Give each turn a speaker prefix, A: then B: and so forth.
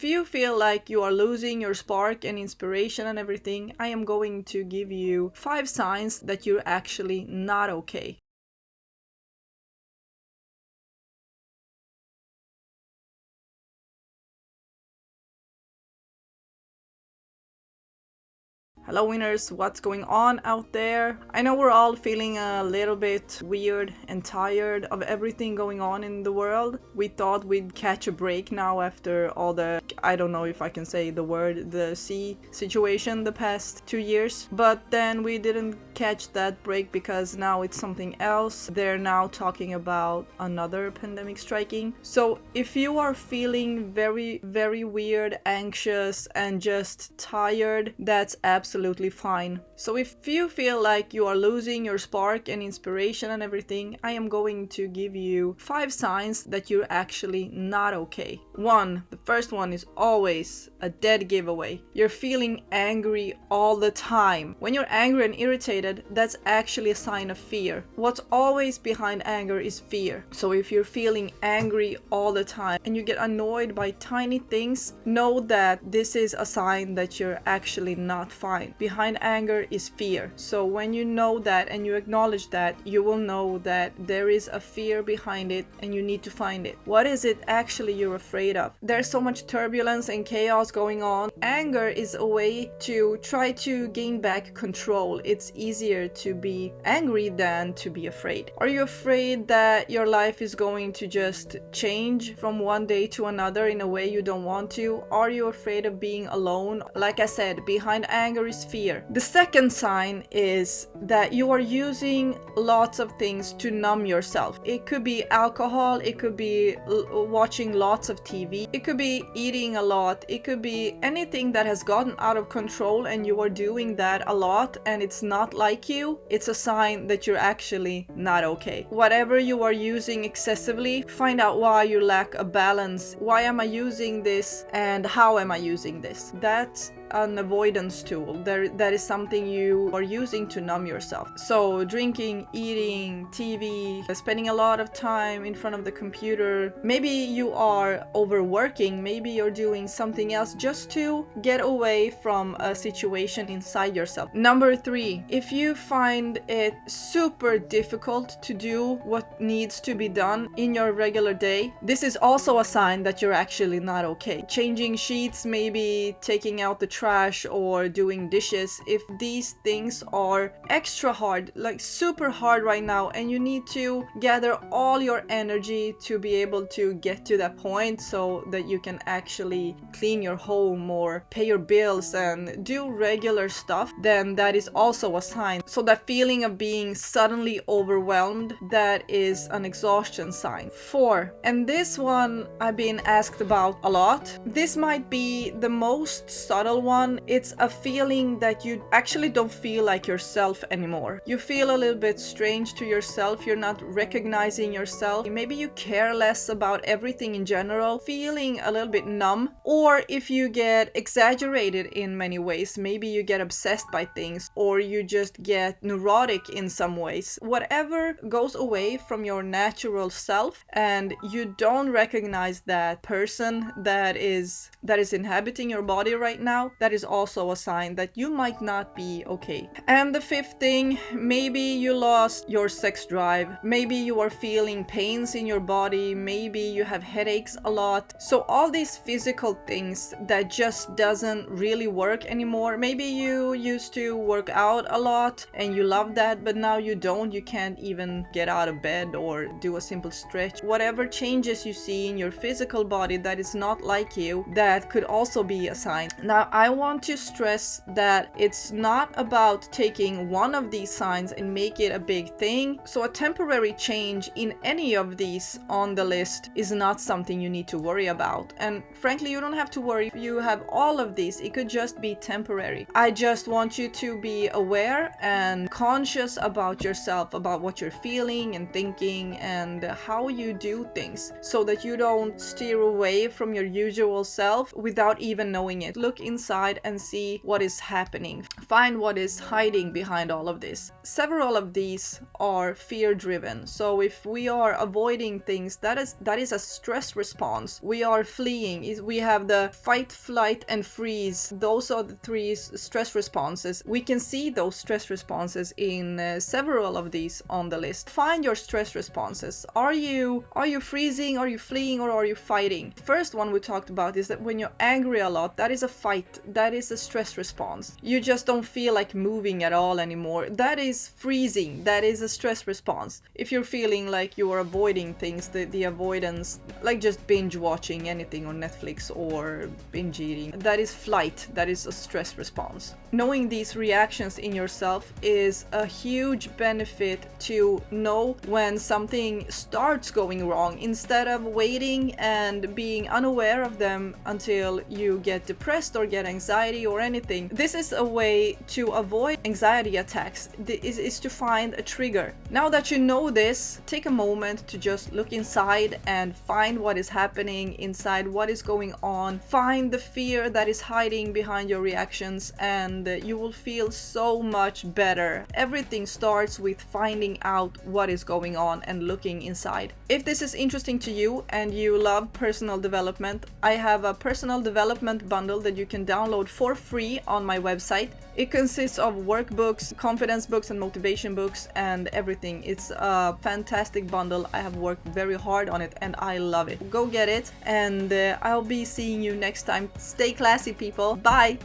A: you feel like you are losing your spark and inspiration and everything, I am going to give you 5 signs that you're actually not okay. Hello winners, what's going on out there? I know we're all feeling a little bit weird and tired of everything going on in the world. We thought we'd catch a break now after all the, I don't know if I can say the word, the sea situation the past 2 years. But then we didn't catch that break because now it's something else. They're now talking about another pandemic striking. So if you are feeling very, very weird, anxious, and just tired, that's absolutely fine. So if you feel like you are losing your spark and inspiration and everything, I am going to give you 5 signs that you're actually not okay. The first one is always a dead giveaway. You're feeling angry all the time. When you're angry and irritated, that's actually a sign of fear. What's always behind anger is fear. So if you're feeling angry all the time and you get annoyed by tiny things, know that this is a sign that you're actually not fine. Behind anger is fear. So when you know that and you acknowledge that, you will know that there is a fear behind it and you need to find it. What is it actually you're afraid of? There's so much turbulence and chaos going on. Anger is a way to try to gain back control. It's easier to be angry than to be afraid. Are you afraid that your life is going to just change from one day to another in a way you don't want to? Are you afraid of being alone? Like I said, behind anger is fear. The second sign is that you are using lots of things to numb yourself. It could be alcohol, it could be watching lots of TV, it could be eating a lot, it could be anything that has gotten out of control and you are doing that a lot and it's not like you. It's a sign that you're actually not okay. Whatever you are using excessively, find out why you lack a balance. Why am I using this and how am I using this? That's an avoidance tool. That is something you are using to numb yourself. So drinking, eating, TV, spending a lot of time in front of the computer. Maybe you are overworking, maybe you're doing something else just to get away from a situation inside yourself. Number 3, if you find it super difficult to do what needs to be done in your regular day, this is also a sign that you're actually not okay. Changing sheets, maybe taking out the trash or doing dishes, if these things are extra hard, like super hard right now, and you need to gather all your energy to be able to get to that point so that you can actually clean your home or pay your bills and do regular stuff, then that is also a sign. So that feeling of being suddenly overwhelmed, that is an exhaustion sign. 4, and this one I've been asked about a lot. This might be the most subtle one. It's a feeling that you actually don't feel like yourself anymore. You feel a little bit strange to yourself. You're not recognizing yourself. Maybe you care less about everything in general, feeling a little bit numb. Or if you get exaggerated in many ways, maybe you get obsessed by things, or you just get neurotic in some ways. Whatever goes away from your natural self and you don't recognize that person that is inhabiting your body right now, that is also a sign that you might not be okay. And the 5th thing, maybe you lost your sex drive, maybe you are feeling pains in your body, maybe you have headaches a lot. So all these physical things that just doesn't really work anymore. Maybe you used to work out a lot and you love that, but now you don't. You can't even get out of bed or do a simple stretch. Whatever changes you see in your physical body that is not like you, that could also be a sign. Now I want to stress that it's not about taking one of these signs and make it a big thing. So a temporary change in any of these on the list is not something you need to worry about. And frankly, you don't have to worry if you have all of these. It could just be temporary. I just want you to be aware and conscious about yourself, about what you're feeling and thinking and how you do things, so that you don't steer away from your usual self without even knowing it. Look inside inside and see what is happening. Find what is hiding behind all of this. Several of these are fear driven. So if we are avoiding things, that is a stress response. We are fleeing. We have the fight, flight, and freeze. Those are the three stress responses. We can see those stress responses in several of these on the list. Find your stress responses. Are you freezing? Are you fleeing? Or are you fighting? First one we talked about is that when you're angry a lot, that is a fight. That is a stress response. You just don't feel like moving at all anymore. That is freezing. That is a stress response. If you're feeling like you are avoiding things, the avoidance, like just binge watching anything on Netflix or binge eating, that is flight. That is a stress response. Knowing these reactions in yourself is a huge benefit to know when something starts going wrong, instead of waiting and being unaware of them until you get depressed or get anxiety or anything. This is a way to avoid anxiety attacks, is to find a trigger. Now that you know this, take a moment to just look inside and find what is happening inside, what is going on. Find the fear that is hiding behind your reactions, and you will feel so much better. Everything starts with finding out what is going on and looking inside. If this is interesting to you and you love personal development, I have a personal development bundle that you can download for free on my website. It consists of workbooks, confidence books, and motivation books, and everything. It's a fantastic bundle. I have worked very hard on it and I love it. Go get it, and I'll be seeing you next time. Stay classy, people. Bye.